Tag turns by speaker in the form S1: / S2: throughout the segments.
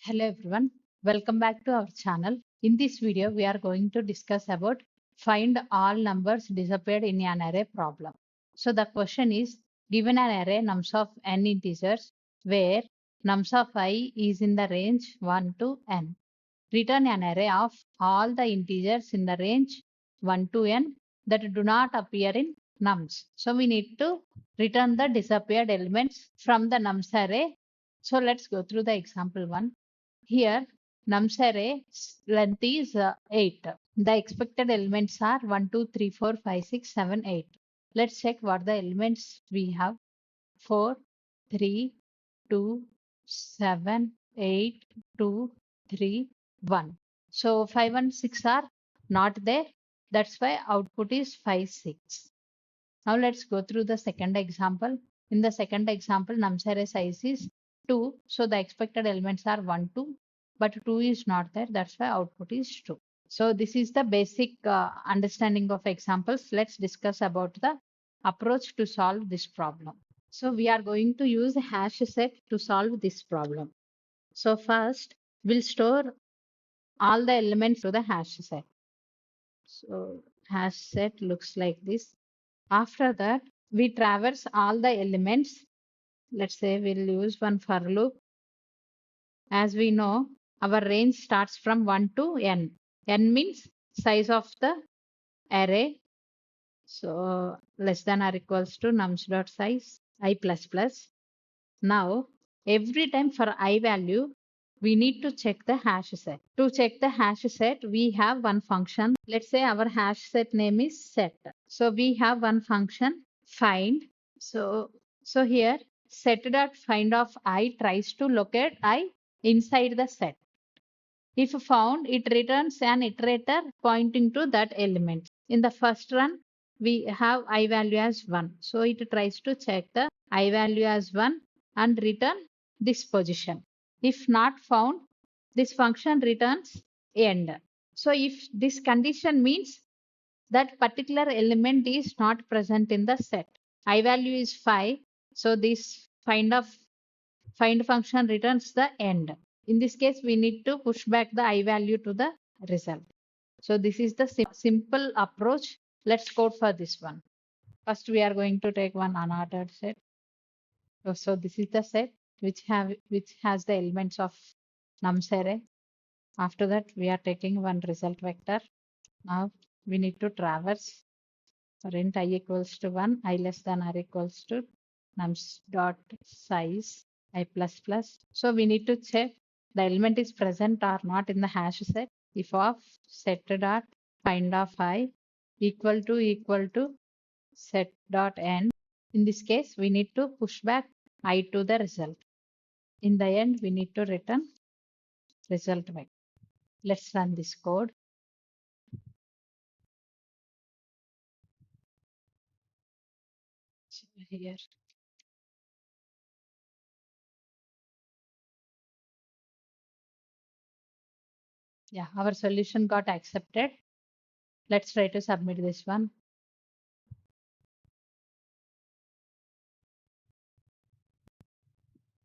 S1: Hello everyone, welcome back to our channel. In this video, we are going to discuss about find all numbers disappeared in an array problem. So the question is, given an array nums of n integers where nums of I is in the range 1 to n. Return an array of all the integers in the range 1 to n that do not appear in nums. So we need to return the disappeared elements from the nums array. So let's go through the example one. Here, nums array length is 8. The expected elements are 1, 2, 3, 4, 5, 6, 7, 8. Let's check what the elements we have. 4, 3, 2, 7, 8, 2, 3, 1. So 5 and 6 are not there. That's why output is 5, 6. Now let's go through the second example. In the second example, nums array size is 2. So the expected elements are 1, 2, but 2 is not there. That's why output is 2. So this is the basic understanding of examples. Let's discuss about the approach to solve this problem. So we are going to use a hash set to solve this problem. So first, we'll store all the elements to the hash set. So hash set looks like this. After that, we traverse all the elements. Let's say we'll use one for loop. As we know, our range starts from 1 to n. N means size of the array. So less than or equals to nums.size I plus plus. Now, every time for I value, we need to check the hash set. To check the hash set, we have one function. Let's say our hash set name is set. So we have one function find. So here set dot find of I tries to locate I inside the set. If found, it returns an iterator pointing to that element. In the first run, we have I value as 1. So it tries to check the I value as 1 and return this position. If not found, this function returns end. So if this condition means that particular element is not present in the set. I value is 5. So this find function returns the end. In this case, we need to push back the I value to the result. So this is the simple approach. Let's code for this one. First, we are going to take one unordered set. So this is the set which has the elements of nums array. After that, we are taking one result vector. Now we need to traverse for int I equals to 1, I less than or equals to nums dot size I plus plus. So we need to check the element is present or not in the hash set. If of set dot find of I equal to set dot end. In this case, we need to push back I to the result. In the end, we need to return result vector. Let's run this code. So here. Yeah, our solution got accepted. Let's try to submit this one.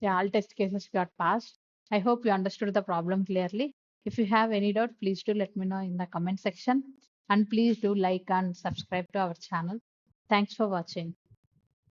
S1: Yeah, all test cases got passed. I hope you understood the problem clearly. If you have any doubt, please do let me know in the comment section. And please do like and subscribe to our channel. Thanks for watching.